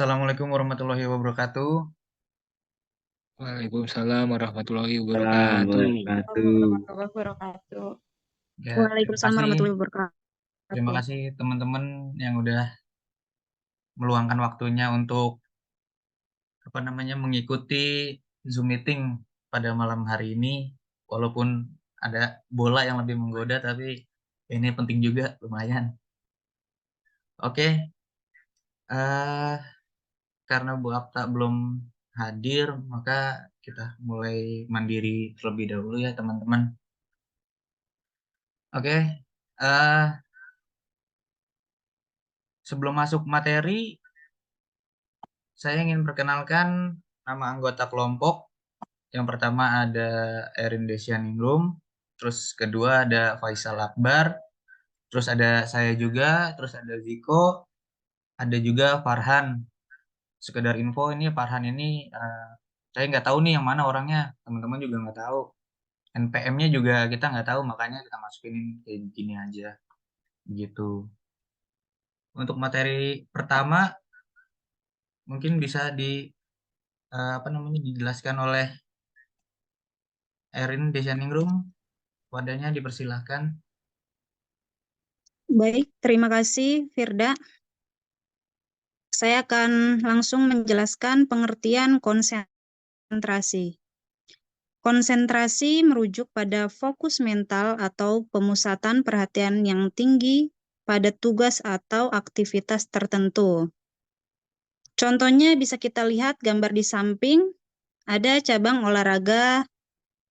Assalamualaikum warahmatullahi wabarakatuh. Waalaikumsalam warahmatullahi wabarakatuh. Assalamualaikum warahmatullahi Wabarakatuh. Ya, terima Waalaikumsalam kasih, warahmatullahi terima wabarakatuh. kasih teman-teman yang udah meluangkan waktunya untuk mengikuti Zoom meeting pada malam hari ini. Walaupun ada bola yang lebih menggoda, tapi ini penting juga lumayan. Oke, eh karena Bu Apta belum hadir, maka kita mulai mandiri terlebih dahulu ya teman-teman. Oke, eh sebelum masuk materi, saya ingin perkenalkan nama anggota kelompok. Yang pertama ada Erin Desianingrum, terus kedua ada Faisal Akbar, terus ada saya juga, terus ada Ziko, ada juga Farhan. Sekedar info ini Farhan ini saya nggak tahu nih yang mana orangnya, teman-teman juga nggak tahu. NPM-nya juga kita nggak tahu, makanya kita masukin ini kayak gini aja, gitu. Untuk materi pertama mungkin bisa dijelaskan oleh Erin Desianingrum. Wadahnya dipersilahkan. Baik, terima kasih Firda. Saya akan langsung menjelaskan pengertian konsentrasi. Konsentrasi merujuk pada fokus mental atau pemusatan perhatian yang tinggi pada tugas atau aktivitas tertentu. Contohnya bisa kita lihat gambar di samping, ada cabang olahraga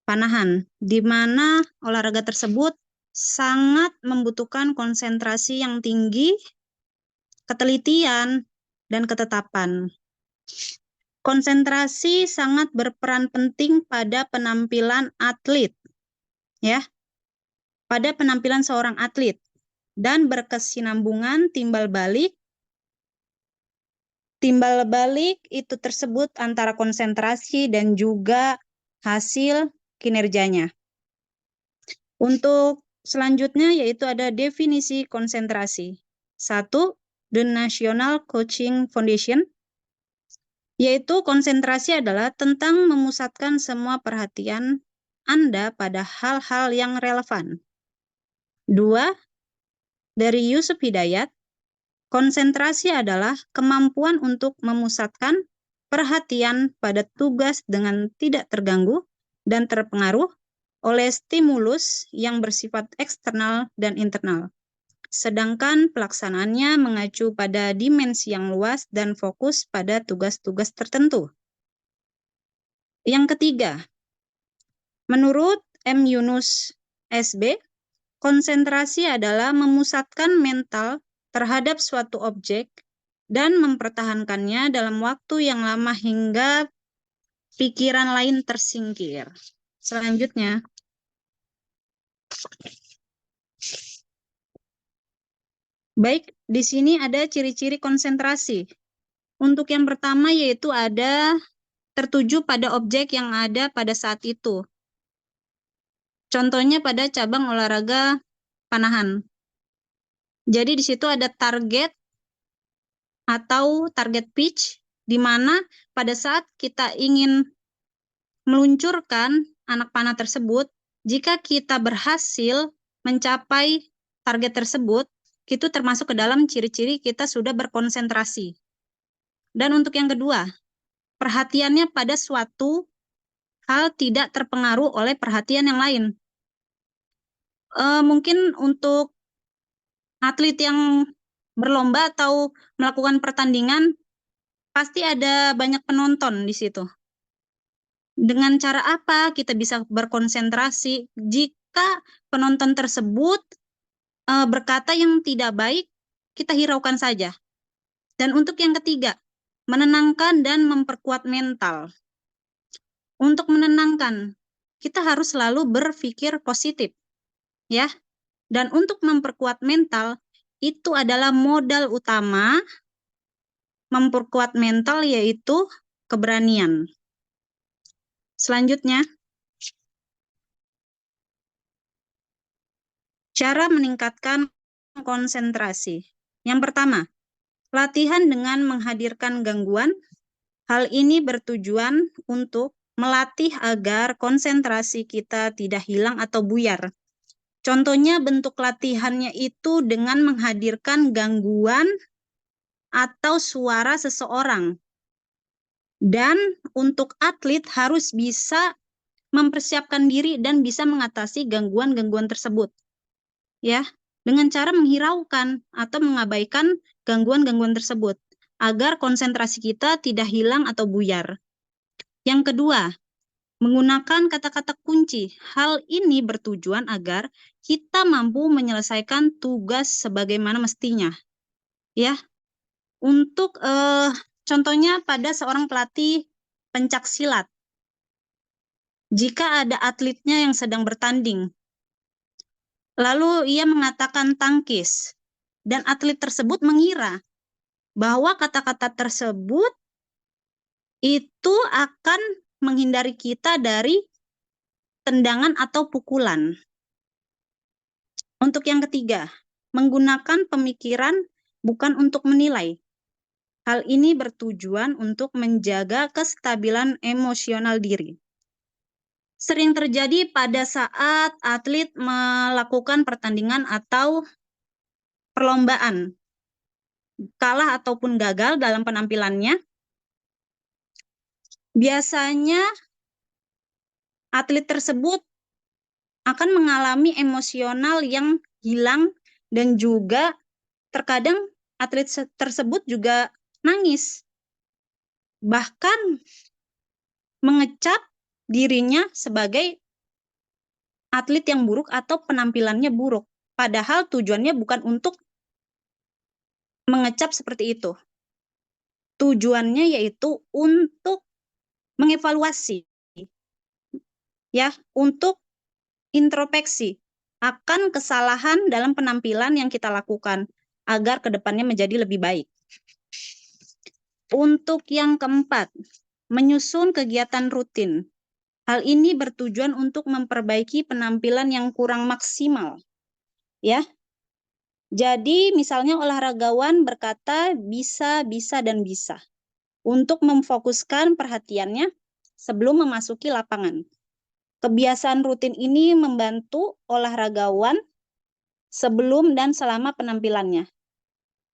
panahan, di mana olahraga tersebut sangat membutuhkan konsentrasi yang tinggi, ketelitian, dan ketetapan. Konsentrasi sangat berperan penting pada penampilan atlet, ya, pada penampilan seorang atlet, dan berkesinambungan timbal balik itu tersebut antara konsentrasi dan juga hasil kinerjanya. Untuk selanjutnya yaitu ada definisi konsentrasi. Satu, The National Coaching Foundation, yaitu konsentrasi adalah tentang memusatkan semua perhatian Anda pada hal-hal yang relevan. Dua, dari Yusuf Hidayat, konsentrasi adalah kemampuan untuk memusatkan perhatian pada tugas dengan tidak terganggu dan terpengaruh oleh stimulus yang bersifat eksternal dan internal. Sedangkan pelaksanaannya mengacu pada dimensi yang luas dan fokus pada tugas-tugas tertentu. Yang ketiga, menurut M. Yunus SB, konsentrasi adalah memusatkan mental terhadap suatu objek dan mempertahankannya dalam waktu yang lama hingga pikiran lain tersingkir. Selanjutnya, baik, di sini ada ciri-ciri konsentrasi. Untuk yang pertama yaitu ada tertuju pada objek yang ada pada saat itu. Contohnya pada cabang olahraga panahan. Jadi di situ ada target atau target pitch, di mana pada saat kita ingin meluncurkan anak panah tersebut, jika kita berhasil mencapai target tersebut, itu termasuk ke dalam ciri-ciri kita sudah berkonsentrasi. Dan untuk yang kedua, perhatiannya pada suatu hal tidak terpengaruh oleh perhatian yang lain. Mungkin untuk atlet yang berlomba atau melakukan pertandingan, pasti ada banyak penonton di situ. Dengan cara apa kita bisa berkonsentrasi jika penonton tersebut berkata yang tidak baik, kita hiraukan saja. Dan untuk yang ketiga, menenangkan dan memperkuat mental. Untuk menenangkan, kita harus selalu berpikir positif, ya. Dan untuk memperkuat mental, itu adalah modal utama memperkuat mental, yaitu keberanian. Selanjutnya, cara meningkatkan konsentrasi. Yang pertama, latihan dengan menghadirkan gangguan. Hal ini bertujuan untuk melatih agar konsentrasi kita tidak hilang atau buyar. Contohnya bentuk latihannya itu dengan menghadirkan gangguan atau suara seseorang. Dan untuk atlet harus bisa mempersiapkan diri dan bisa mengatasi gangguan-gangguan tersebut. Ya, dengan cara menghiraukan atau mengabaikan gangguan-gangguan tersebut agar konsentrasi kita tidak hilang atau buyar. Yang kedua, menggunakan kata-kata kunci. Hal ini bertujuan agar kita mampu menyelesaikan tugas sebagaimana mestinya. Ya, untuk contohnya pada seorang pelatih pencak silat. Jika ada atletnya yang sedang bertanding, lalu ia mengatakan tangkis, dan atlet tersebut mengira bahwa kata-kata tersebut itu akan menghindari kita dari tendangan atau pukulan. Untuk yang ketiga, menggunakan pemikiran bukan untuk menilai. Hal ini bertujuan untuk menjaga kestabilan emosional diri. Sering terjadi pada saat atlet melakukan pertandingan atau perlombaan. Kalah ataupun gagal dalam penampilannya, biasanya atlet tersebut akan mengalami emosional yang hilang dan juga terkadang atlet tersebut juga nangis. Bahkan mengecap dirinya sebagai atlet yang buruk atau penampilannya buruk. Padahal tujuannya bukan untuk mengecap seperti itu. Tujuannya yaitu untuk mengevaluasi, ya, untuk introspeksi akan kesalahan dalam penampilan yang kita lakukan agar kedepannya menjadi lebih baik. Untuk yang keempat, menyusun kegiatan rutin. Hal ini bertujuan untuk memperbaiki penampilan yang kurang maksimal, ya. Jadi misalnya olahragawan berkata bisa, dan bisa untuk memfokuskan perhatiannya sebelum memasuki lapangan. Kebiasaan rutin ini membantu olahragawan sebelum dan selama penampilannya,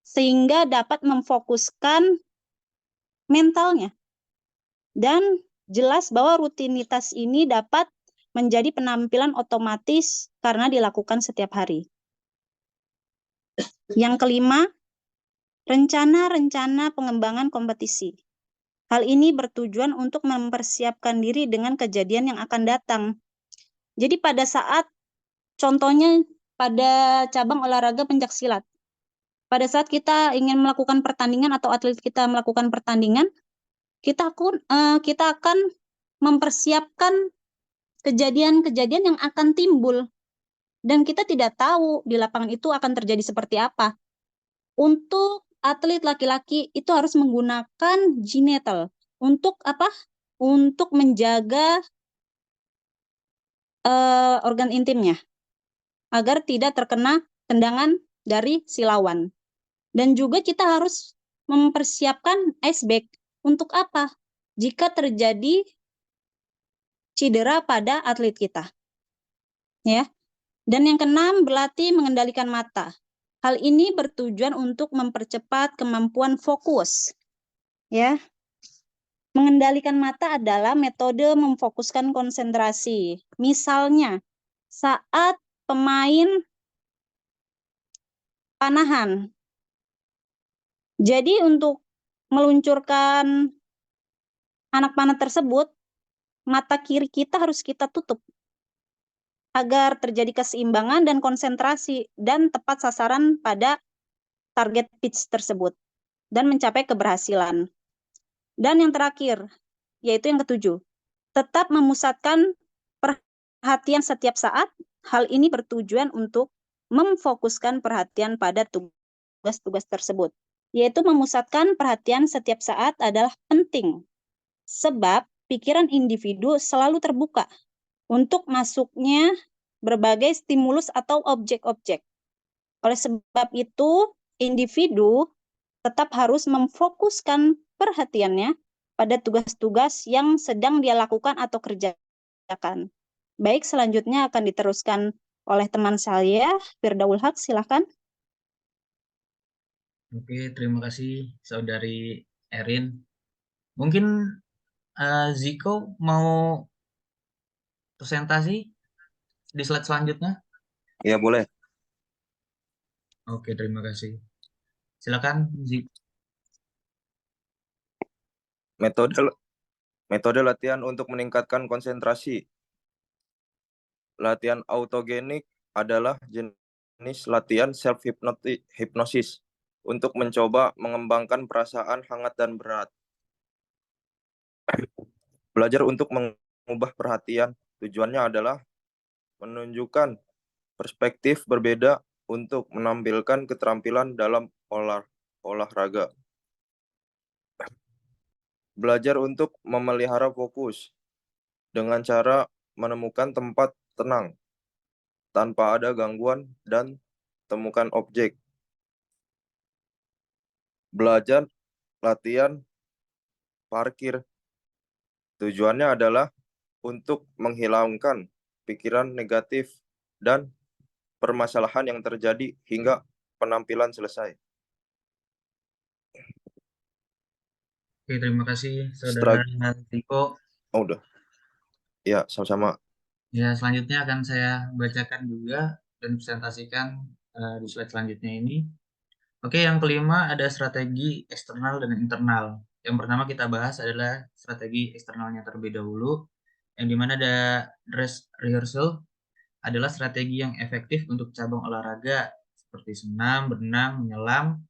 sehingga dapat memfokuskan mentalnya. Dan jelas bahwa rutinitas ini dapat menjadi penampilan otomatis karena dilakukan setiap hari. Yang kelima, rencana-rencana pengembangan kompetisi. Hal ini bertujuan untuk mempersiapkan diri dengan kejadian yang akan datang. Jadi pada saat, contohnya pada cabang olahraga pencaksilat, pada saat kita ingin melakukan pertandingan atau atlet kita melakukan pertandingan, kita akan mempersiapkan kejadian-kejadian yang akan timbul. Dan kita tidak tahu di lapangan itu akan terjadi seperti apa. Untuk atlet laki-laki itu harus menggunakan genital. Untuk apa? Untuk menjaga organ intimnya agar tidak terkena tendangan dari si lawan. Dan juga kita harus mempersiapkan ice bag. Untuk apa? Jika terjadi cedera pada atlet kita. Ya. Dan yang keenam, berlatih mengendalikan mata. Hal ini bertujuan untuk mempercepat kemampuan fokus. Ya. Mengendalikan mata adalah metode memfokuskan konsentrasi. Misalnya, saat pemain panahan. Jadi untuk meluncurkan anak panah tersebut, mata kiri kita harus kita tutup agar terjadi keseimbangan dan konsentrasi dan tepat sasaran pada target pitch tersebut dan mencapai keberhasilan. Dan yang terakhir, yaitu yang ketujuh, tetap memusatkan perhatian setiap saat. Hal ini bertujuan untuk memfokuskan perhatian pada tugas-tugas tersebut. Yaitu memusatkan perhatian setiap saat adalah penting, sebab pikiran individu selalu terbuka untuk masuknya berbagai stimulus atau objek-objek. Oleh sebab itu, individu tetap harus memfokuskan perhatiannya pada tugas-tugas yang sedang dia lakukan atau kerjakan. Baik, selanjutnya akan diteruskan oleh teman saya, Firdaul Haq, silakan. Oke, terima kasih Saudari Erin. Mungkin Ziko mau presentasi di slide selanjutnya? Iya, boleh. Oke, terima kasih. Silakan, Ziko. Metode latihan untuk meningkatkan konsentrasi. Latihan autogenik adalah jenis latihan self-hypnosis untuk mencoba mengembangkan perasaan hangat dan berat. Belajar untuk mengubah perhatian, tujuannya adalah menunjukkan perspektif berbeda untuk menampilkan keterampilan dalam olahraga. Belajar untuk memelihara fokus dengan cara menemukan tempat tenang tanpa ada gangguan dan temukan objek. Belajar latihan parkir. Tujuannya adalah untuk menghilangkan pikiran negatif dan permasalahan yang terjadi hingga penampilan selesai. Oke, terima kasih Saudara Ziko. Oh, udah. Ya, sama-sama. Ya, selanjutnya akan saya bacakan juga dan presentasikan di slide selanjutnya ini. Oke, yang kelima ada strategi eksternal dan internal. Yang pertama kita bahas adalah strategi eksternalnya terlebih dahulu, yang dimana ada dress rehearsal adalah strategi yang efektif untuk cabang olahraga seperti senam, berenang, menyelam,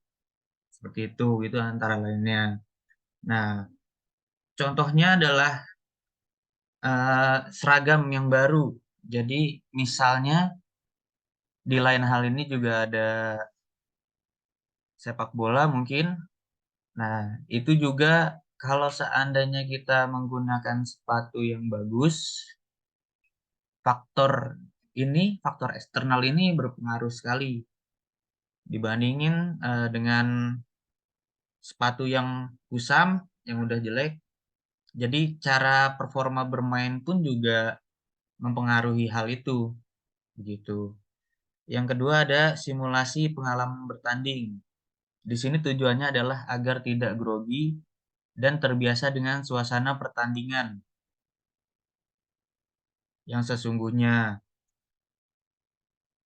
seperti itu antara lainnya. Nah, contohnya adalah seragam yang baru. Jadi misalnya di lain hal ini juga ada sepak bola mungkin. Nah, itu juga kalau seandainya kita menggunakan sepatu yang bagus, faktor eksternal ini berpengaruh sekali dibandingin dengan sepatu yang kusam, yang udah jelek. Jadi cara performa bermain pun juga mempengaruhi hal itu, begitu. Yang kedua ada simulasi pengalaman bertanding. Di sini tujuannya adalah agar tidak grogi dan terbiasa dengan suasana pertandingan yang sesungguhnya.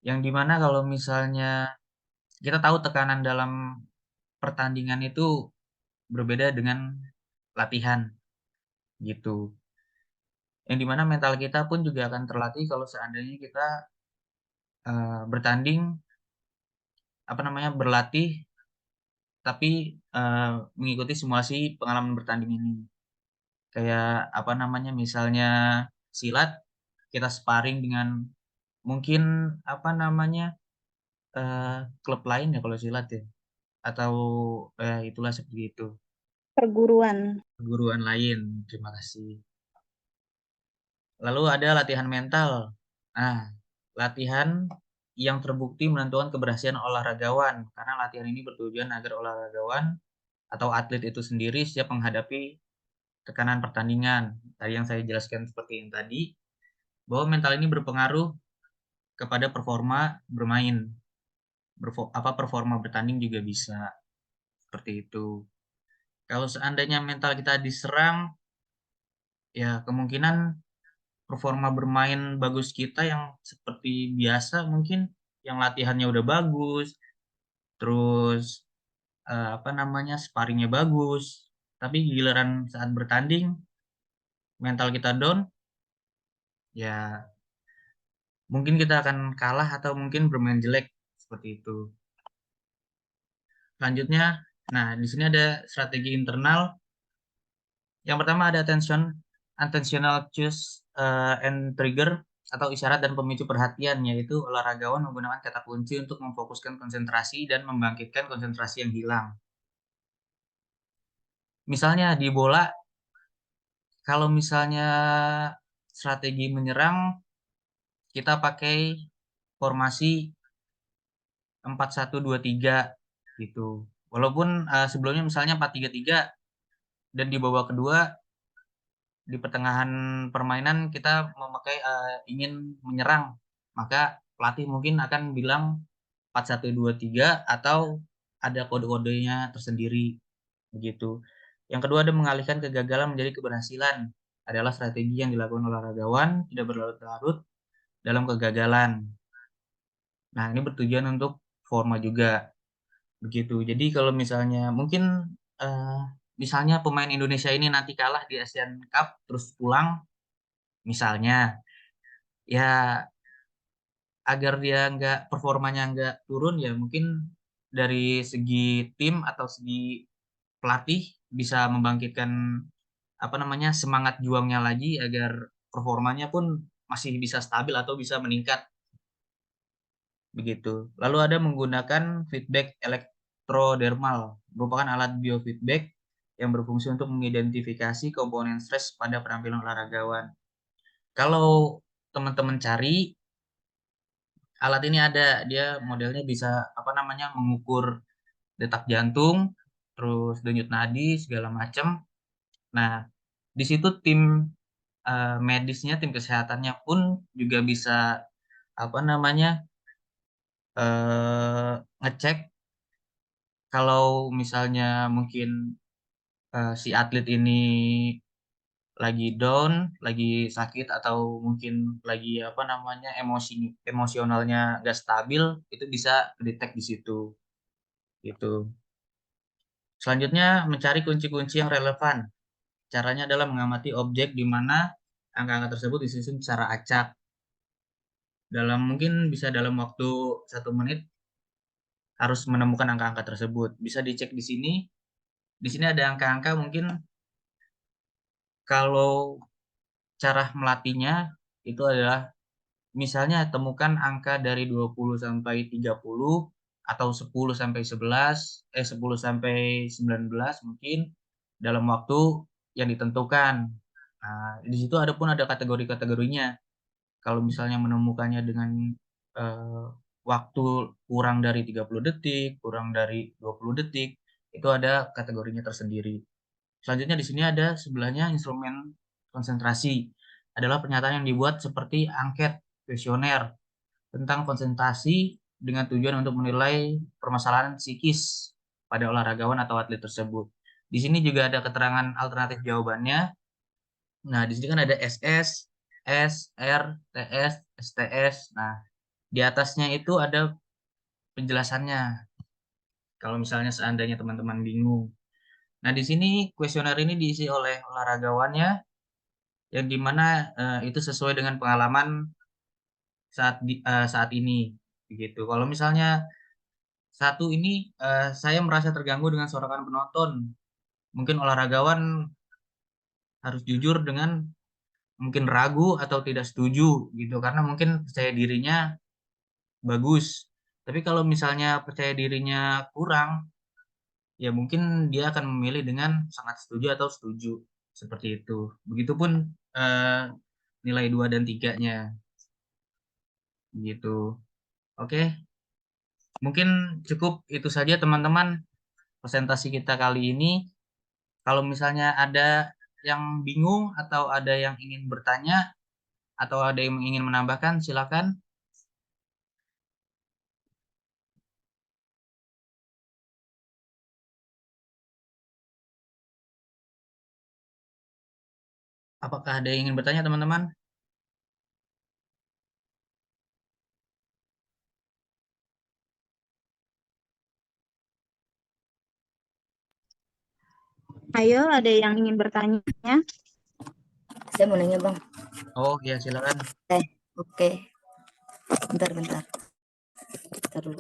Yang dimana kalau misalnya kita tahu tekanan dalam pertandingan itu berbeda dengan latihan gitu. Yang dimana mental kita pun juga akan terlatih kalau seandainya kita bertanding, berlatih, tapi mengikuti simulasi pengalaman bertanding ini. Kayak misalnya silat, kita sparring dengan mungkin klub lain ya kalau silat ya, atau itulah seperti itu. Perguruan lain. Terima kasih. Lalu ada latihan mental. Nah, latihan yang terbukti menentukan keberhasilan olahragawan, karena latihan ini bertujuan agar olahragawan atau atlet itu sendiri siap menghadapi tekanan pertandingan. Tadi yang saya jelaskan seperti yang tadi, bahwa mental ini berpengaruh kepada performa bermain. Performa bertanding juga bisa seperti itu. Kalau seandainya mental kita diserang, ya kemungkinan performa bermain bagus kita yang seperti biasa mungkin yang latihannya udah bagus, terus sparringnya bagus, tapi giliran saat bertanding mental kita down, ya mungkin kita akan kalah atau mungkin bermain jelek seperti itu. Selanjutnya, nah di sini ada strategi internal. Yang pertama ada attentional cues and trigger atau isyarat dan pemicu perhatian, yaitu olahragawan menggunakan kata kunci untuk memfokuskan konsentrasi dan membangkitkan konsentrasi yang hilang. Misalnya di bola, kalau misalnya strategi menyerang, kita pakai formasi 4-1-2-3 gitu. Walaupun sebelumnya misalnya 4-3-3 dan di babak kedua di pertengahan permainan kita memakai ingin menyerang, maka pelatih mungkin akan bilang 4-1-2-3 atau ada kode-kodenya tersendiri begitu. Yang kedua ada mengalihkan kegagalan menjadi keberhasilan, adalah strategi yang dilakukan olahragawan tidak berlarut-larut dalam kegagalan. Nah, ini bertujuan untuk forma juga begitu. Jadi kalau misalnya mungkin eh, misalnya pemain Indonesia ini nanti kalah di Asian Cup terus pulang misalnya, ya agar dia nggak performanya nggak turun, ya mungkin dari segi tim atau segi pelatih bisa membangkitkan apa namanya semangat juangnya lagi agar performanya pun masih bisa stabil atau bisa meningkat begitu. Lalu ada menggunakan feedback elektrodermal, merupakan alat biofeedback yang berfungsi untuk mengidentifikasi komponen stres pada penampilan olahragawan. Kalau teman-teman cari alat ini ada, dia modelnya bisa apa namanya mengukur detak jantung, terus denyut nadi segala macam. Nah, di situ tim medisnya, tim kesehatannya pun juga bisa apa namanya ngecek kalau misalnya mungkin si atlet ini lagi down, lagi sakit atau mungkin lagi apa namanya emosionalnya gak stabil, itu bisa detect di situ gitu. Selanjutnya mencari kunci-kunci yang relevan. Caranya adalah mengamati objek di mana angka-angka tersebut disusun secara acak. Dalam mungkin bisa dalam waktu 1 menit harus menemukan angka-angka tersebut. Bisa dicek di sini. Di sini ada angka-angka mungkin kalau cara melatihnya itu adalah misalnya temukan angka dari 20 sampai 30 atau 10 sampai 11, 10 sampai 19 mungkin dalam waktu yang ditentukan. Nah, di situ ada kategori-kategorinya. Kalau misalnya menemukannya dengan eh, waktu kurang dari 30 detik, kurang dari 20 detik, itu ada kategorinya tersendiri. Selanjutnya di sini ada sebelahnya instrumen konsentrasi. Adalah pernyataan yang dibuat seperti angket, kuesioner tentang konsentrasi dengan tujuan untuk menilai permasalahan psikis pada olahragawan atau atlet tersebut. Di sini juga ada keterangan alternatif jawabannya. Nah, di sini kan ada SS, S, R, TS, STS. Nah, di atasnya itu ada penjelasannya. Kalau misalnya seandainya teman-teman bingung. Nah, di sini kuesioner ini diisi oleh olahragawannya yang dimana itu sesuai dengan pengalaman saat ini begitu. Kalau misalnya satu ini saya merasa terganggu dengan sorakan penonton. Mungkin olahragawan harus jujur dengan mungkin ragu atau tidak setuju gitu karena mungkin percaya dirinya bagus. Tapi kalau misalnya percaya dirinya kurang, ya mungkin dia akan memilih dengan sangat setuju atau setuju seperti itu. Begitupun eh, nilai 2 dan 3-nya gitu. Oke, mungkin cukup itu saja teman-teman presentasi kita kali ini. Kalau misalnya ada yang bingung atau ada yang ingin bertanya atau ada yang ingin menambahkan, silakan. Apakah ada yang ingin bertanya, teman-teman? Ayo, ada yang ingin bertanya? Saya mau nanya, Bang. Oh, ya silakan. Oke. Bentar. Bentar dulu.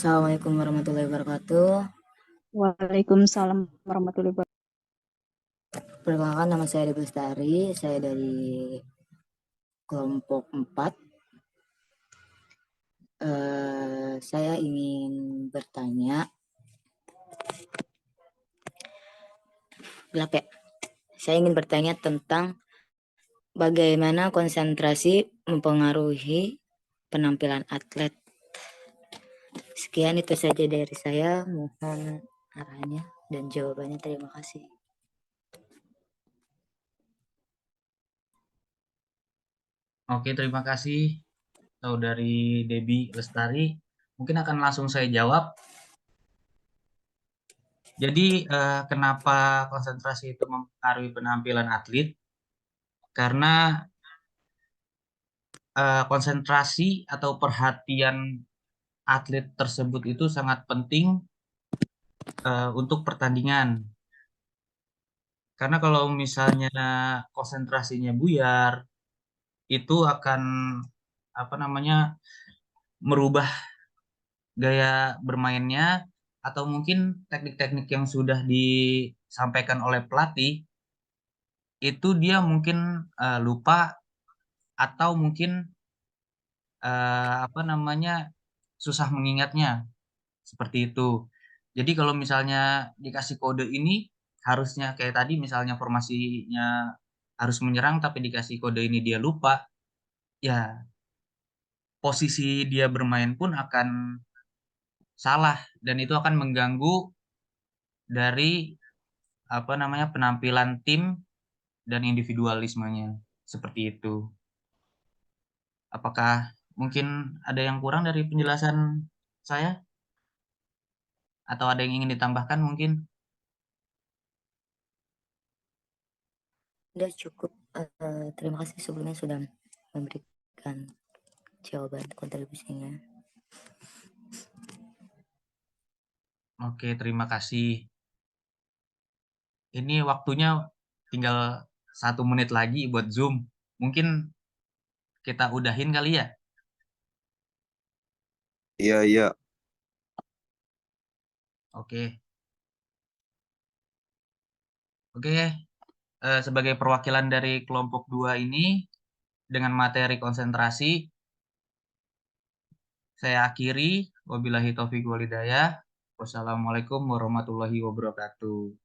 Assalamualaikum warahmatullahi wabarakatuh. Waalaikumsalam warahmatullahi wabarakatuh. Perkenalkan, nama saya Ade Bestari. Saya dari kelompok 4. Saya ingin bertanya. Saya ingin bertanya tentang bagaimana konsentrasi mempengaruhi penampilan atlet. Sekian itu saja dari saya. Mohon arahnya dan jawabannya. Terima kasih. Oke, terima kasih Saudari Debbie Lestari. Mungkin akan langsung saya jawab. Jadi, kenapa konsentrasi itu mempengaruhi penampilan atlet? Karena konsentrasi atau perhatian atlet tersebut itu sangat penting untuk pertandingan. Karena kalau misalnya konsentrasinya buyar, itu akan merubah gaya bermainnya, atau mungkin teknik-teknik yang sudah disampaikan oleh pelatih itu dia mungkin lupa, atau mungkin susah mengingatnya, seperti itu. Jadi kalau misalnya dikasih kode ini, harusnya kayak tadi misalnya formasinya harus menyerang tapi dikasih kode ini dia lupa, ya posisi dia bermain pun akan salah, dan itu akan mengganggu dari penampilan tim dan individualismenya, seperti itu. Apakah mungkin ada yang kurang dari penjelasan saya, atau ada yang ingin ditambahkan mungkin? Sudah cukup. Terima kasih sebelumnya sudah memberikan jawaban kontribusinya. Oke, terima kasih. Ini waktunya tinggal 1 menit lagi buat Zoom. Mungkin kita udahin kali ya? Iya. Oke. Sebagai perwakilan dari kelompok 2 ini, dengan materi konsentrasi, saya akhiri. Wabillahi taufiq walhidayah. Wassalamualaikum warahmatullahi wabarakatuh.